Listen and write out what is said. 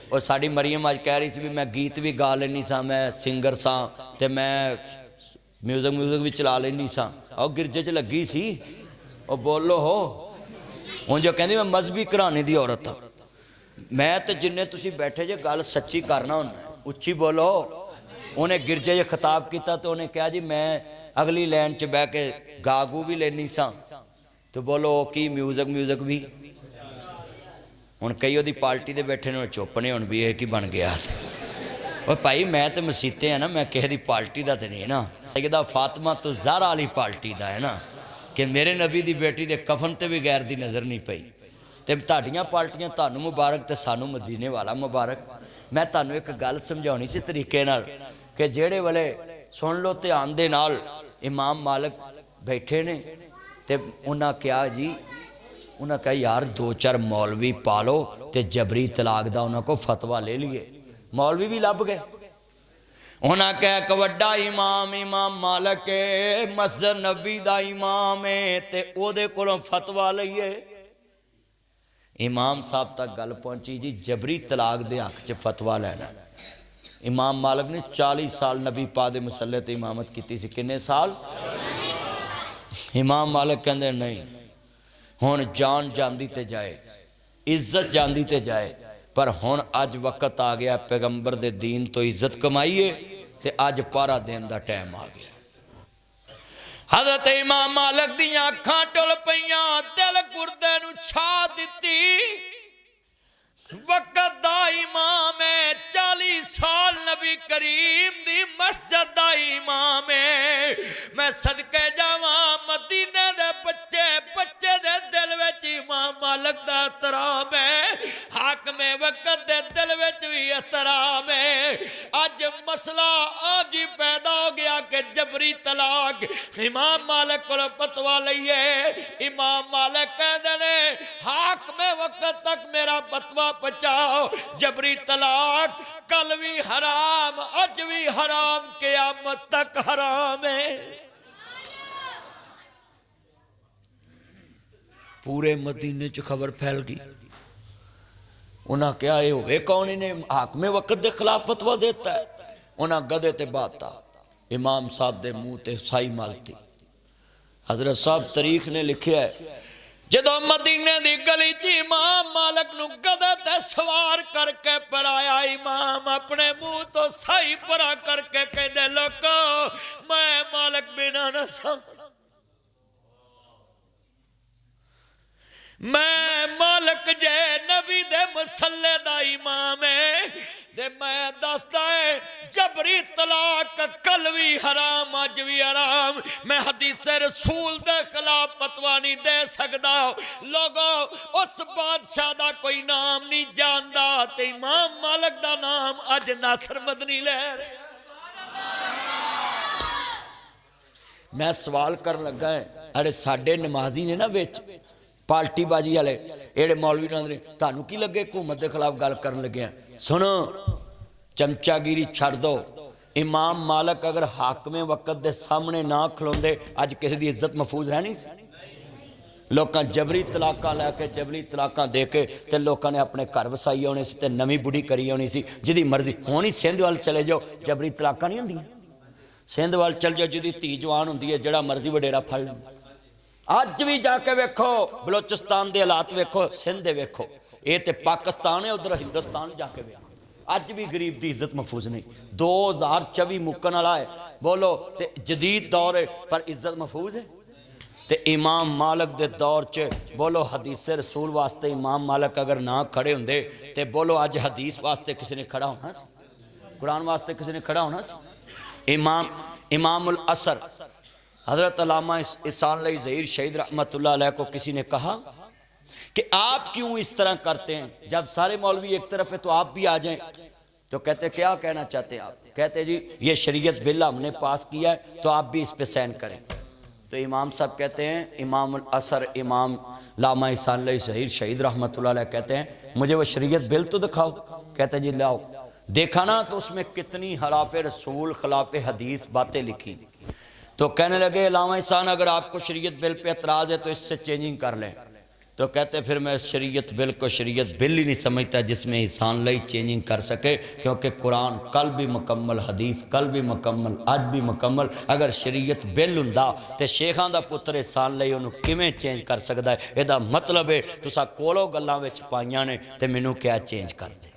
اور ساڑی مریم آج کہہ رہی سی بھی میں گیت بھی گا لینی سا، میں سنگر سا تے میں میوزک بھی چلا لینی سا، اور گرجے چ لگی سی اور بولو ہو ہوں جو کہندی میں مذہبی گھرانے دی عورت ہاں۔ میں تے جننے تسی بیٹھے جے گل سچی کرنا ہونا، اچھی بولو۔ انہیں گرجے جے خطاب کیتا تو انہیں کہا جی میں اگلی لین چ بہ کے گاگو بھی لینی سا، تو بولو کی میوزک بھی ہن کئی دی پارٹی دے بیٹھے نے چوپنے ہن بھی ایک ہی بن گیا۔ اور بھائی میں تے مسیتے ہیں نا، میں کہے دی پارٹی دا تے نہیں نا، سیدہ فاطمہ تو زہرا علی پارٹی دا ہے نا، کہ میرے نبی دی بیٹی دے کفن تے بھی غیر دی نظر نہیں پئی۔ تے تہاڈیاں پارٹیاں تانوں مبارک تے سانوں مدینے والا مبارک۔ میں تانوں ایک گل سمجھاؤنی سی طریقے نال کہ جیڑے والے سن لو تے آندے نال امام مالک بیٹھے نے تے انہاں کیا جی، انہاں کہا یار دو چار مولوی پالو تے جبری طلاق دا انہاں کو فتوہ لے لیے۔ مولوی بھی لب گئے، انہاں کہا کہ وڈا امام مالک مسجد نبی دا امام ہے تے او دے کولوں فتوہ لئیے۔ امام صاحب تک گل پہنچی جی جبری طلاق دے حق چ فتوہ لینا۔ امام مالک نے 40 سال نبی پاک دے مصلی تے امامت کیتی سی، کنے سال؟ امام مالک کہندے نہیں، ہون جان جاندی تے جائے، عزت جاندی تے جائے، پر ہون آج وقت آ گیا پیغمبر دے دین تو عزت کمائیے تے آج پارا دین دا ٹائم آ گیا۔ حضرت امام مالک دیاں اکھاں ٹل پیاں، دل گردے نو چھا دتی، وقت دا امام ہے، 40 سال نبی کریم دی مسجد دا امام ہے۔ میں صدقے جاواں مدینے دے بچے دے دل وچ امام مالک دا احترام ہے، حاکم وقت دے دل وچ بھی احترام ہے۔ آج مسئلہ آج ہی پیدا ہو گیا کہ جبری طلاق امام مالک کو فتوہ لئیے۔ امام مالک کہہ دے حاکم وقت تک میرا فتوہ پچاؤ، جبری طلاق کل بھی حرام، اج بھی حرام، قیامت تک حرام ہے۔ پورے مدینے چ خبر پھیل گئی، انہاں کیا یہ ہوئے کون انہیں حاکم وقت دے خلاف فتوہ دیتا ہے؟ انہاں گدے تے باتا امام صاحب دے منہ تے سائی مالتی۔ حضرت صاحب تاریخ نے لکھیا ہے جدو مدینے دی گلی چی امام مالک نو گدے تے سوار کر کے پڑھایا، امام اپنے منہ تو سائی پڑھا کر کے کہہ دے لوکو میں مالک بنا نہ سمجھ، میں مالک جے نبی دے مسلے دا امام ہے دے میں دستا ہے جبری طلاق کل بھی حرام اج بھی حرام، میں حدیث رسول دے خلاف فتوہ نہیں دے سکدا۔ لوگو اس بادشاہ دا کوئی نام نہیں جاندا تے امام مالک دا نام اج ناصر مدنی لے رہے۔ میں سوال کر لگا ہے ارے ساڑھے نمازی نے نا بیچ پارٹی بازی والے ایڑے مولوی نے تانوں کی لگے حکومت دے خلاف گل کرن لگے ہیں؟ سنو چمچا گیری چھڑ دو، امام مالک اگر حاکم وقت دے سامنے نہ کھلوندے اج کسی دی عزت محفوظ رہنی سی؟ لوکاں جبری طلاقاں لے کے جبری طلاقاں دے کے تے لوکاں نے اپنے گھر وسائی ہونے سی تے نویں بڑھی کری ہونی سی جدی مرضی ہونی۔ سندھ وال چلے جاؤ جبری طلاقاں نہیں ہوندیاں، سندھ وال چل جاؤ جدی تھی جوان ہوندی ہے جڑا مرضی وڈیرا پھڑ لیں۔ آج بھی جا کے ویکھو بلوچستان دے حالات ویکھو، سندھ دے ویکھو، یہ تے پاکستان ہے ادھر ہندوستان جا کے ویکھو، آج بھی غریب دی عزت محفوظ نہیں۔ 2024 مکن والا ہے، بولو تے جدید دور ہے پر عزت محفوظ ہے؟ تے امام مالک دے دور چ بولو حدیث رسول واسطے امام مالک اگر نہ کھڑے ہوندے تے بولو آج حدیث واسطے کسی نے کھڑا ہونا سی؟ قرآن واسطے کسی نے کھڑا ہونا سی؟ امام العصر حضرت علامہ احسان علی ظہیر شہید رحمت اللہ علیہ کو کسی نے کہا کہ آپ کیوں اس طرح کرتے ہیں، جب سارے مولوی ایک طرف ہے تو آپ بھی آ جائیں؟ تو کہتے کیا کہنا چاہتے ہیں آپ؟ کہتے جی یہ شریعت بل ہم نے پاس کیا ہے تو آپ بھی اس پہ سین کریں۔ تو امام صاحب کہتے ہیں، امام العصر امام علامہ احسان علی ظہیر شہید رحمت اللہ علیہ کہتے ہیں مجھے وہ شریعت بل تو دکھاؤ۔ کہتے جی لاؤ، دیکھا نا تو اس میں کتنی خلاف رسول خلاف حدیث باتیں لکھی۔ تو کہنے لگے علامہ احسان اگر آپ کو شریعت بل پہ اعتراض ہے تو اس سے چینجنگ کر لیں۔ تو کہتے پھر میں شریعت بل کو شریعت بل ہی نہیں سمجھتا جس میں انسان لئی چینجنگ کر سکے، کیونکہ قرآن کل بھی مکمل، حدیث کل بھی مکمل، اج بھی مکمل۔ اگر شریعت بل ہوندا تے شیخاں دا پتر انسان لئی انہوں کیویں چینج کر سکدا ہے؟ یہ دا مطلب ہے تساں کولو گلاں وچ پائیاں نے تے مینوں کیا چینج کر دے۔